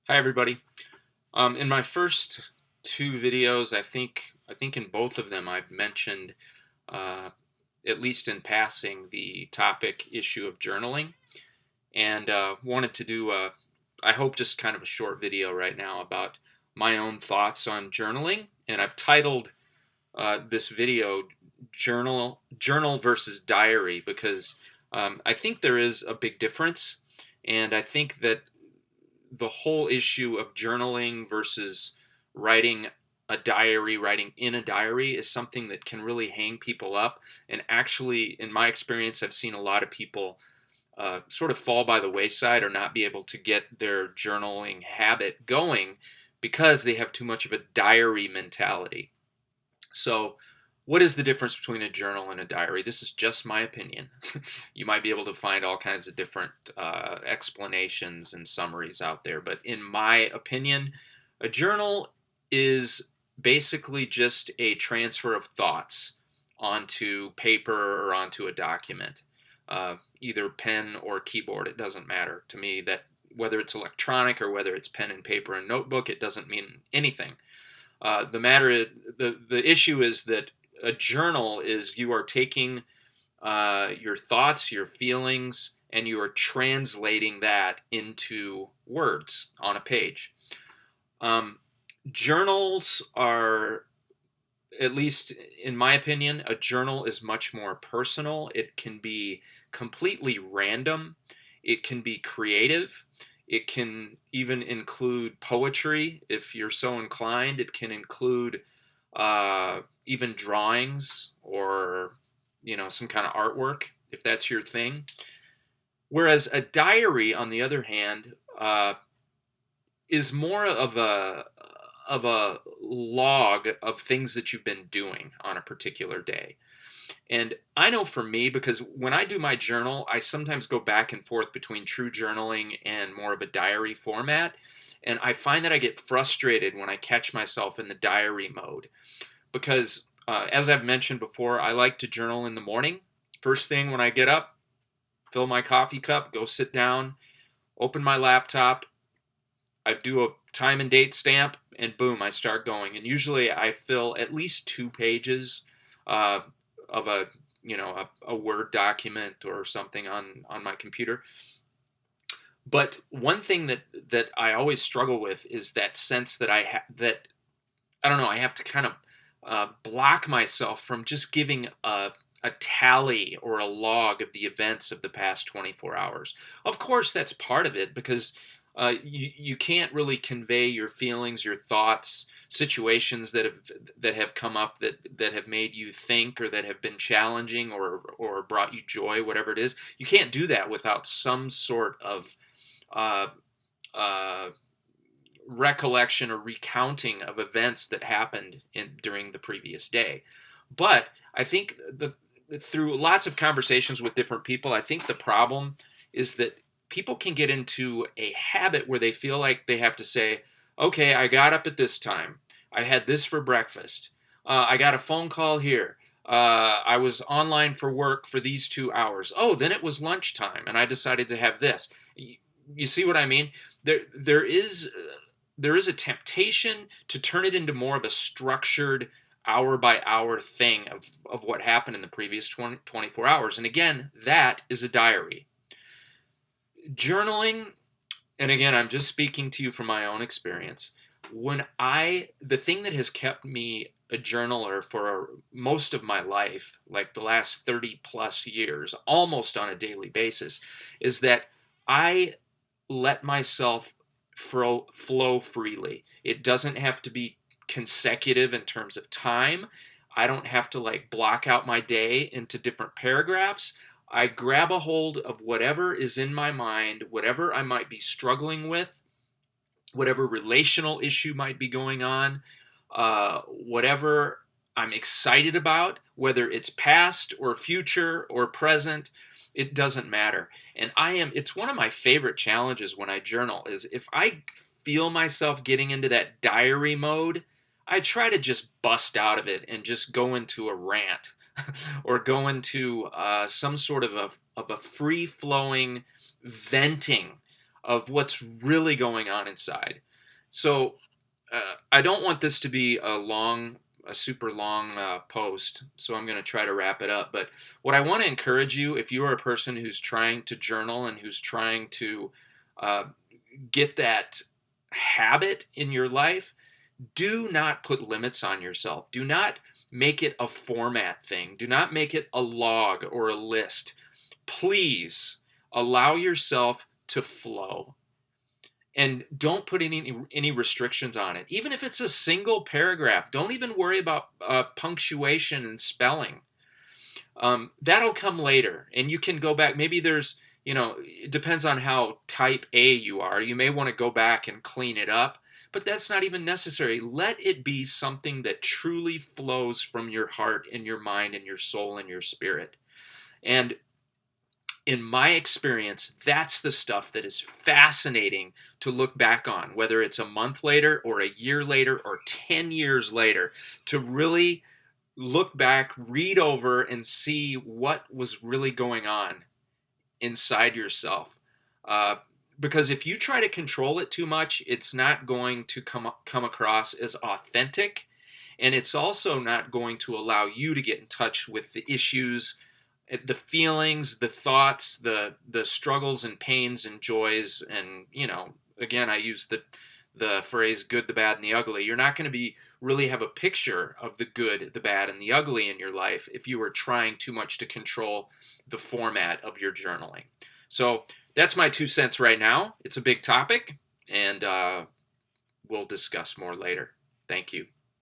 Hi everybody. In my first two videos, I think in both of them I've mentioned, uh, at least in passing, the topic issue of journaling, and wanted to do I hope just kind of a short video right now about my own thoughts on journaling, and I've titled this video "Journal versus Diary" because I think there is a big difference, and I think that the whole issue of journaling versus writing writing in a diary is something that can really hang people up. And actually, in my experience, I've seen a lot of people sort of fall by the wayside or not be able to get their journaling habit going because they have too much of a diary mentality. So, what is the difference between a journal and a diary? This is just my opinion. You might be able to find all kinds of different explanations and summaries out there, but in my opinion, a journal is basically just a transfer of thoughts onto paper or onto a document, either pen or keyboard. It doesn't matter to me that whether it's electronic or whether it's pen and paper and notebook. It doesn't mean anything. The issue is that a journal is you are taking your thoughts, your feelings, and you are translating that into words on a page. Um, Journals are, at least in my opinion, a journal is much more personal. It can be completely random, it can be creative, it can even include poetry if you're so inclined, it can include even drawings or some kind of artwork if that's your thing. Whereas a diary, on the other hand, is more of a log of things that you've been doing on a particular day. And I know for me, because when I do my journal, I sometimes go back and forth between true journaling and more of a diary format. And I find that I get frustrated when I catch myself in the diary mode because, as I've mentioned before, I like to journal in the morning. First thing when I get up, fill my coffee cup, go sit down, open my laptop, I do a time and date stamp, and boom, I start going. And usually I fill at least 2 pages uh, of a Word document or something on my computer. But one thing that I always struggle with is that sense that that I don't know, I have to kind of block myself from just giving a tally or a log of the events of the past 24 hours. Of course, that's part of it because you can't really convey your feelings, your thoughts, situations that have come up that have made you think or that have been challenging or brought you joy, whatever it is. You can't do that without some sort of uh, uh, recollection or recounting of events that happened during the previous day. But I think through lots of conversations with different people, I think the problem is that people can get into a habit where they feel like they have to say, okay, I got up at this time. I had this for breakfast. I got a phone call here. I was online for work for these 2 hours. Oh, then it was lunchtime and I decided to have this. You see what I mean? There is a temptation to turn it into more of a structured hour by hour thing of what happened in the previous 24 hours. And again, that is a diary. Journaling, and again, I'm just speaking to you from my own experience. The thing that has kept me a journaler for most of my life, like the last 30 plus years, almost on a daily basis, is that I let myself flow freely. It doesn't have to be consecutive in terms of time. I don't have to like block out my day into different paragraphs. I grab a hold of whatever is in my mind, whatever I might be struggling with, whatever relational issue might be going on, whatever I'm excited about, whether it's past or future or present, it doesn't matter. And it's one of my favorite challenges when I journal is if I feel myself getting into that diary mode, I try to just bust out of it and just go into a rant or go into some sort of a free flowing venting of what's really going on inside. So I don't want this to be a super long post, so I'm going to try to wrap it up. But what I want to encourage you, if you are a person who's trying to journal and who's trying to uh, get that habit in your life, do not put limits on yourself. Do not make it a format thing. Do not make it a log or a list. Please allow yourself to flow, and don't put any restrictions on it. Even if it's a single paragraph, don't even worry about punctuation and spelling. That'll come later, and you can go back. Maybe there's, it depends on how type A you are. You may want to go back and clean it up, but that's not even necessary. Let it be something that truly flows from your heart and your mind and your soul and your spirit. And in my experience, that's the stuff that is fascinating to look back on, whether it's a month later or a year later or 10 years later, to really look back, read over, and see what was really going on inside yourself. Because if you try to control it too much, it's not going to come across as authentic, and it's also not going to allow you to get in touch with the issues, the feelings, the thoughts, the struggles and pains and joys. And again, I use the phrase good, the bad, and the ugly. You're not going to be really have a picture of the good, the bad, and the ugly in your life if you are trying too much to control the format of your journaling. So that's my 2 cents right now. It's a big topic, and we'll discuss more later. Thank you.